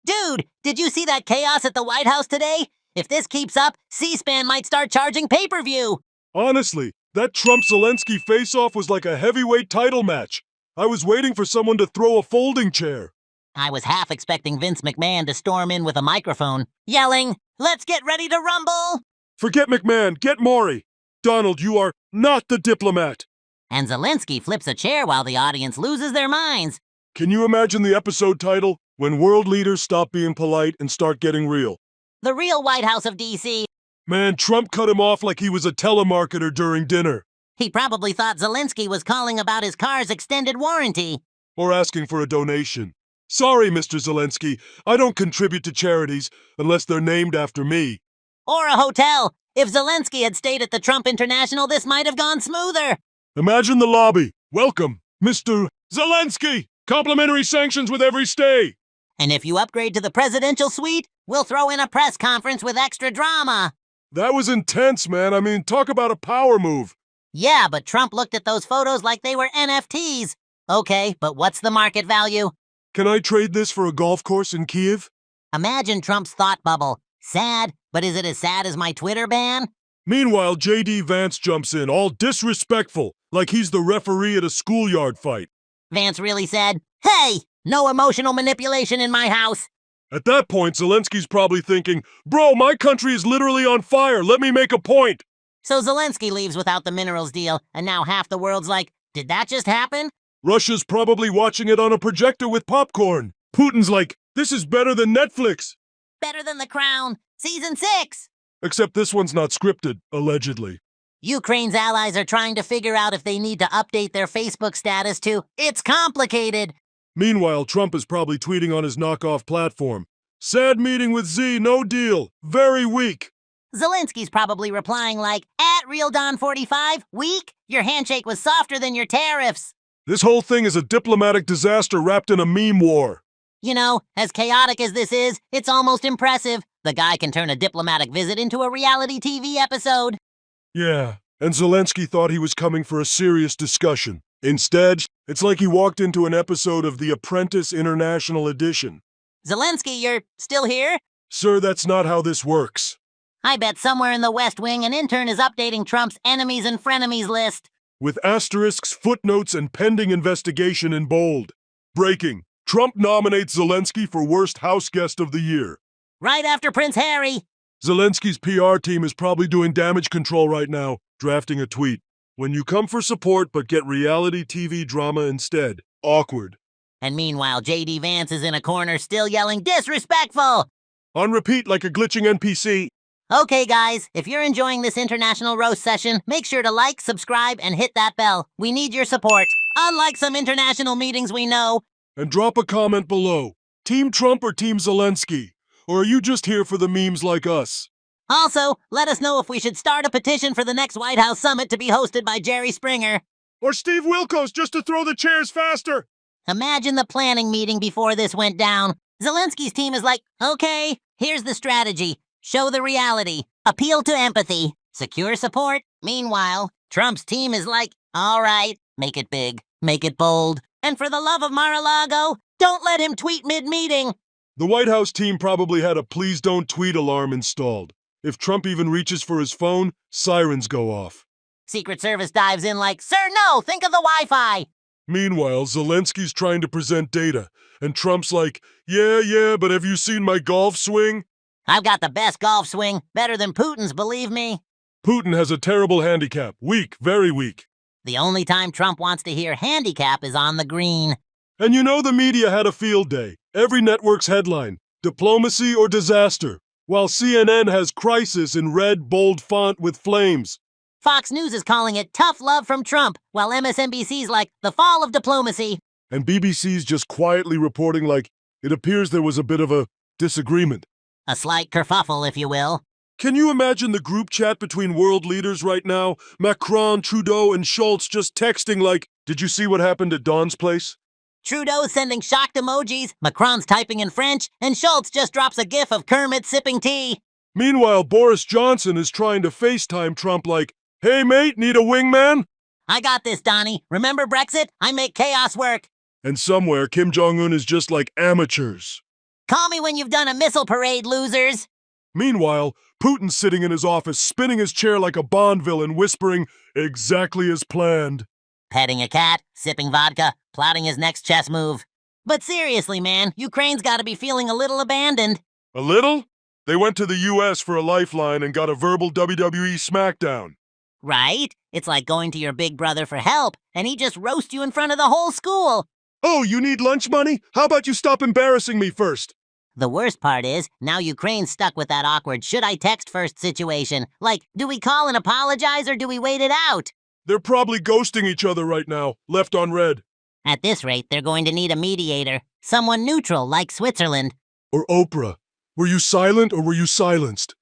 Dude, did you see that chaos at the White House today? If this keeps up, C-SPAN might start charging pay-per-view. Honestly, that Trump-Zelensky face-off was like a heavyweight title match. I was waiting for someone to throw a folding chair. I was half expecting Vince McMahon to storm in with a microphone, yelling, "Let's get ready to rumble!" Forget McMahon, get Maury. Donald, you are not the diplomat. And Zelensky flips a chair while the audience loses their minds. Can you imagine the episode title? When world leaders stop being polite and start getting real. The real White House of D.C. Man, Trump cut him off like he was a telemarketer during dinner. He probably thought Zelensky was calling about his car's extended warranty. Or asking for a donation. Sorry, Mr. Zelensky, I don't contribute to charities unless they're named after me. Or a hotel. If Zelensky had stayed at the Trump International, this might have gone smoother. Imagine the lobby. Welcome, Mr. Zelensky. Complimentary sanctions with every stay. And if you upgrade to the presidential suite, we'll throw in a press conference with extra drama. That was intense, man. I mean, talk about a power move. Yeah, but Trump looked at those photos like they were NFTs. Okay, but what's the market value? Can I trade this for a golf course in Kiev? Imagine Trump's thought bubble. Sad, but is it as sad as my Twitter ban? Meanwhile, J.D. Vance jumps in, all disrespectful, like he's the referee at a schoolyard fight. Vance really said, "Hey, no emotional manipulation in my house." At that point, Zelensky's probably thinking, bro, my country is literally on fire. Let me make a point. So Zelensky leaves without the minerals deal, and now half the world's like, did that just happen? Russia's probably watching it on a projector with popcorn. Putin's like, this is better than Netflix. Better than The Crown, Season 6. Except this one's not scripted, allegedly. Ukraine's allies are trying to figure out if they need to update their Facebook status to, "It's complicated." Meanwhile, Trump is probably tweeting on his knockoff platform. Sad meeting with Z, no deal. Very weak. Zelensky's probably replying like, @RealDon45, weak? Your handshake was softer than your tariffs. This whole thing is a diplomatic disaster wrapped in a meme war. You know, as chaotic as this is, it's almost impressive. The guy can turn a diplomatic visit into a reality TV episode. Yeah, and Zelensky thought he was coming for a serious discussion. Instead, it's like he walked into an episode of The Apprentice International Edition. Zelensky, you're still here? Sir, that's not how this works. I bet somewhere in the West Wing an intern is updating Trump's enemies and frenemies list. With asterisks, footnotes, and pending investigation in bold. Breaking. Trump nominates Zelensky for Worst House Guest of the Year. Right after Prince Harry. Zelensky's PR team is probably doing damage control right now, drafting a tweet. When you come for support but get reality TV drama instead. Awkward. And meanwhile, J.D. Vance is in a corner still yelling, "Disrespectful!" On repeat like a glitching NPC. Okay, guys, if you're enjoying this international roast session, make sure to like, subscribe, and hit that bell. We need your support. Unlike some international meetings we know. And drop a comment below. Team Trump or Team Zelensky? Or are you just here for the memes like us? Also, let us know if we should start a petition for the next White House summit to be hosted by Jerry Springer. Or Steve Wilkos just to throw the chairs faster. Imagine the planning meeting before this went down. Zelensky's team is like, okay, here's the strategy. Show the reality. Appeal to empathy. Secure support. Meanwhile, Trump's team is like, all right, make it big, make it bold. And for the love of Mar-a-Lago, don't let him tweet mid-meeting. The White House team probably had a please don't tweet alarm installed. If Trump even reaches for his phone, sirens go off. Secret Service dives in like, "Sir, no, think of the Wi-Fi." Meanwhile, Zelensky's trying to present data, and Trump's like, yeah, but have you seen my golf swing? I've got the best golf swing, better than Putin's, believe me. Putin has a terrible handicap. Weak, very weak. The only time Trump wants to hear handicap is on the green. And you know the media had a field day. Every network's headline, diplomacy or disaster, while CNN has crisis in red, bold font with flames. Fox News is calling it tough love from Trump, while MSNBC's like the fall of diplomacy. And BBC's just quietly reporting like it appears there was a bit of a disagreement. A slight kerfuffle, if you will. Can you imagine the group chat between world leaders right now? Macron, Trudeau, and Schultz just texting like, did you see what happened at Don's place? Trudeau's sending shocked emojis, Macron's typing in French, and Schultz just drops a gif of Kermit sipping tea. Meanwhile, Boris Johnson is trying to FaceTime Trump like, hey mate, need a wingman? I got this, Donnie. Remember Brexit? I make chaos work. And somewhere, Kim Jong-un is just like amateurs. Call me when you've done a missile parade, losers. Meanwhile, Putin's sitting in his office, spinning his chair like a Bond villain, whispering, exactly as planned. Petting a cat, sipping vodka, plotting his next chess move. But seriously, man, Ukraine's gotta be feeling a little abandoned. A little? They went to the US for a lifeline and got a verbal WWE smackdown. Right? It's like going to your big brother for help, and he just roasts you in front of the whole school. Oh, you need lunch money? How about you stop embarrassing me first? The worst part is, now Ukraine's stuck with that awkward should I text first situation. Like, do we call and apologize or do we wait it out? They're probably ghosting each other right now, left on red. At this rate, they're going to need a mediator. Someone neutral, like Switzerland. Or Oprah. Were you silent or were you silenced?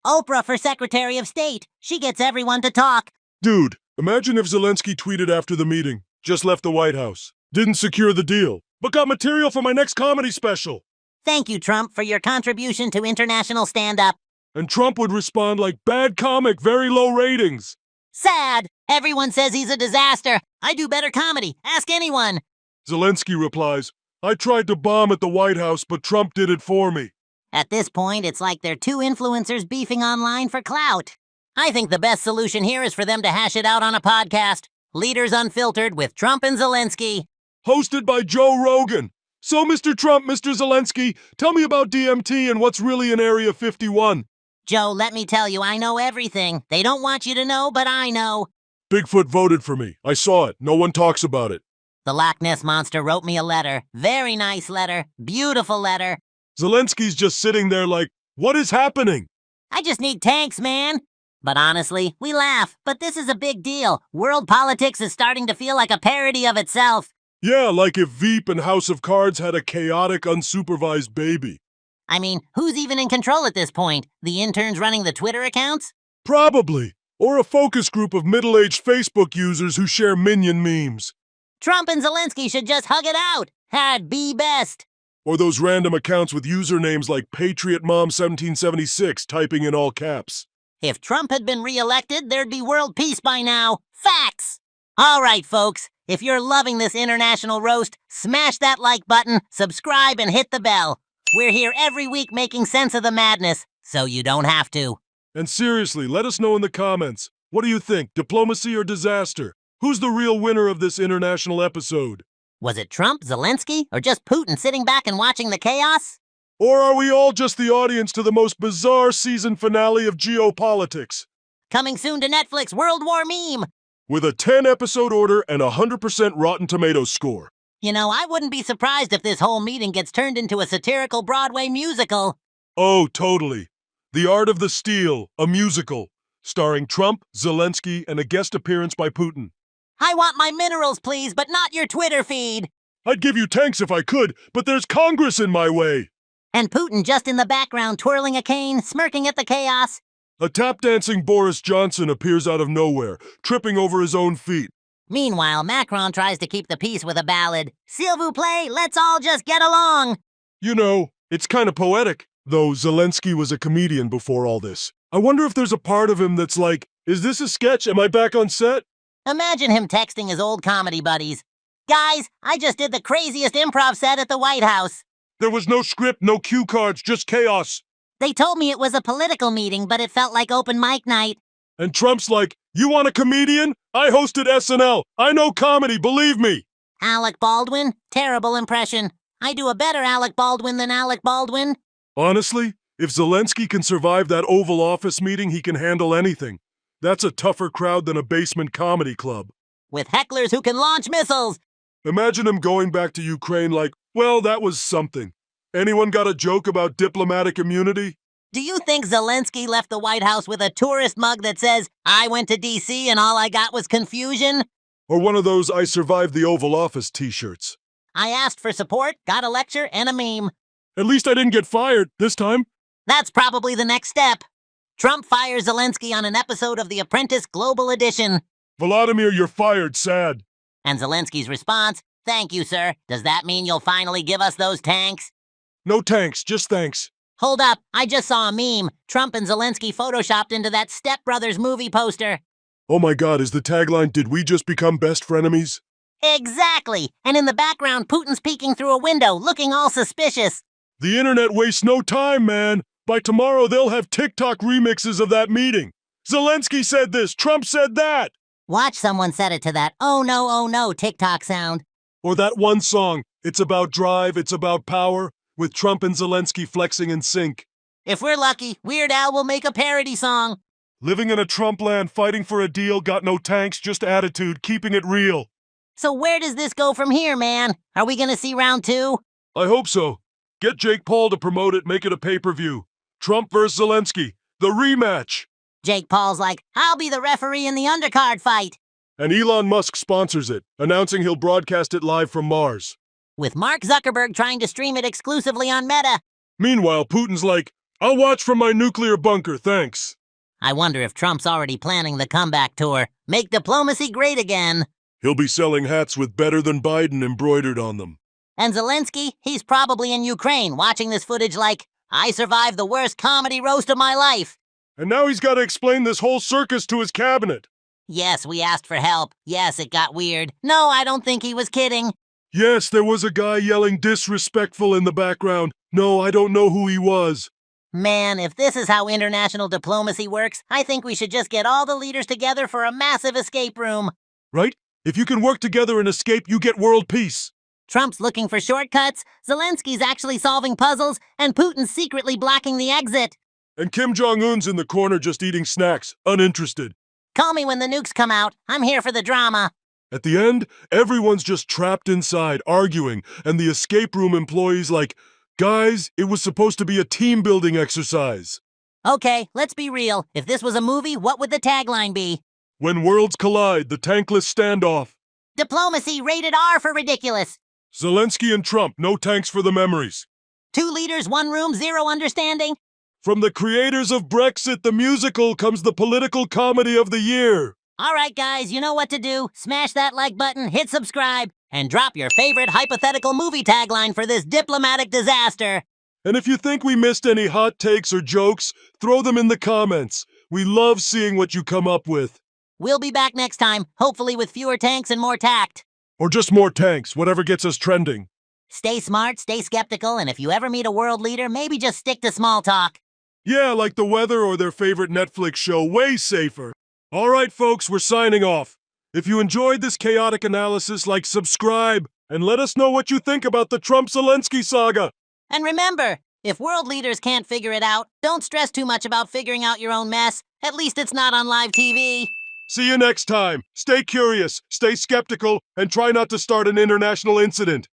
Oprah for Secretary of State. She gets everyone to talk. Dude, imagine if Zelensky tweeted after the meeting, just left the White House, didn't secure the deal, but got material for my next comedy special. Thank you, Trump, for your contribution to international stand-up. And Trump would respond like, bad comic, very low ratings. Sad. Everyone says he's a disaster. I do better comedy. Ask anyone. Zelensky replies, I tried to bomb at the White House, but Trump did it for me. At this point, it's like they're two influencers beefing online for clout. I think the best solution here is for them to hash it out on a podcast. Leaders Unfiltered with Trump and Zelensky. Hosted by Joe Rogan. So, Mr. Trump, Mr. Zelensky, tell me about DMT and what's really in Area 51. Joe, let me tell you, I know everything. They don't want you to know, but I know. Bigfoot voted for me. I saw it. No one talks about it. The Loch Ness Monster wrote me a letter. Very nice letter. Beautiful letter. Zelensky's just sitting there like, what is happening? I just need tanks, man. But honestly, we laugh, but this is a big deal. World politics is starting to feel like a parody of itself. Yeah, like if Veep and House of Cards had a chaotic, unsupervised baby. I mean, who's even in control at this point? The interns running the Twitter accounts? Probably. Or a focus group of middle-aged Facebook users who share minion memes. Trump and Zelensky should just hug it out. Had be best. Or those random accounts with usernames like PatriotMom1776 typing in all caps. If Trump had been re-elected, there'd be world peace by now. Facts! All right, folks. If you're loving this international roast, smash that like button, subscribe, and hit the bell. We're here every week making sense of the madness, so you don't have to. And seriously, let us know in the comments. What do you think, diplomacy or disaster? Who's the real winner of this international episode? Was it Trump, Zelensky, or just Putin sitting back and watching the chaos? Or are we all just the audience to the most bizarre season finale of geopolitics? Coming soon to Netflix, World War Meme. With a 10-episode order and a 100% Rotten Tomatoes score. You know, I wouldn't be surprised if this whole meeting gets turned into a satirical Broadway musical. Oh, totally. The Art of the Steal, a musical, starring Trump, Zelensky, and a guest appearance by Putin. I want my minerals, please, but not your Twitter feed. I'd give you tanks if I could, but there's Congress in my way. And Putin just in the background twirling a cane, smirking at the chaos. A tap-dancing Boris Johnson appears out of nowhere, tripping over his own feet. Meanwhile, Macron tries to keep the peace with a ballad. S'il vous plaît, let's all just get along. You know, it's kind of poetic. Though Zelensky was a comedian before all this. I wonder if there's a part of him that's like, is this a sketch? Am I back on set? Imagine him texting his old comedy buddies. Guys, I just did the craziest improv set at the White House. There was no script, no cue cards, just chaos. They told me it was a political meeting, but it felt like open mic night. And Trump's like, you want a comedian? I hosted SNL. I know comedy, believe me. Alec Baldwin? Terrible impression. I do a better Alec Baldwin than Alec Baldwin. Honestly, if Zelensky can survive that Oval Office meeting, he can handle anything. That's a tougher crowd than a basement comedy club. With hecklers who can launch missiles. Imagine him going back to Ukraine like, well, that was something. Anyone got a joke about diplomatic immunity? Do you think Zelensky left the White House with a tourist mug that says, I went to D.C. and all I got was confusion? Or one of those I survived the Oval Office t-shirts. I asked for support, got a lecture, and a meme. At least I didn't get fired this time. That's probably the next step. Trump fires Zelensky on an episode of The Apprentice Global Edition. Vladimir, you're fired, sad. And Zelensky's response, thank you, sir. Does that mean you'll finally give us those tanks? No tanks, just thanks. Hold up, I just saw a meme. Trump and Zelensky photoshopped into that Step Brothers movie poster. Oh my god, is the tagline, did we just become best frenemies? Exactly! And in the background, Putin's peeking through a window, looking all suspicious. The internet wastes no time, man. By tomorrow, they'll have TikTok remixes of that meeting. Zelensky said this, Trump said that. Watch someone set it to that oh no TikTok sound. Or that one song, It's About Drive, It's About Power, with Trump and Zelensky flexing in sync. If we're lucky, Weird Al will make a parody song. Living in a Trump land, fighting for a deal, got no tanks, just attitude, keeping it real. So where does this go from here, man? Are we gonna see round 2? I hope so. Get Jake Paul to promote it, make it a pay-per-view. Trump versus Zelensky, the rematch. Jake Paul's like, I'll be the referee in the undercard fight. And Elon Musk sponsors it, announcing he'll broadcast it live from Mars. With Mark Zuckerberg trying to stream it exclusively on Meta. Meanwhile, Putin's like, I'll watch from my nuclear bunker, thanks. I wonder if Trump's already planning the comeback tour. Make diplomacy great again. He'll be selling hats with "Better Than Biden" embroidered on them. And Zelensky, he's probably in Ukraine watching this footage like, I survived the worst comedy roast of my life. And now he's got to explain this whole circus to his cabinet. Yes, we asked for help. Yes, it got weird. No, I don't think he was kidding. Yes, there was a guy yelling disrespectful in the background. No, I don't know who he was. Man, if this is how international diplomacy works, I think we should just get all the leaders together for a massive escape room. Right? If you can work together and escape, you get world peace. Trump's looking for shortcuts, Zelensky's actually solving puzzles, and Putin's secretly blocking the exit. And Kim Jong-un's in the corner just eating snacks, uninterested. Call me when the nukes come out. I'm here for the drama. At the end, everyone's just trapped inside, arguing, and the escape room employees like, guys, it was supposed to be a team-building exercise. Okay, let's be real. If this was a movie, what would the tagline be? When worlds collide, the tankless standoff. Diplomacy rated R for ridiculous. Zelensky and Trump, no tanks for the memories. 2 leaders, 1 room, 0 understanding. From the creators of Brexit, the musical, comes the political comedy of the year. All right, guys, you know what to do. Smash that like button, hit subscribe, and drop your favorite hypothetical movie tagline for this diplomatic disaster. And if you think we missed any hot takes or jokes, throw them in the comments. We love seeing what you come up with. We'll be back next time, hopefully with fewer tanks and more tact. Or just more tanks, whatever gets us trending. Stay smart, stay skeptical, and if you ever meet a world leader, maybe just stick to small talk. Yeah, like the weather or their favorite Netflix show, way safer. All right, folks, we're signing off. If you enjoyed this chaotic analysis, subscribe, and let us know what you think about the Trump-Zelensky saga. And remember, if world leaders can't figure it out, don't stress too much about figuring out your own mess. At least it's not on live TV. See you next time. Stay curious, stay skeptical, and try not to start an international incident.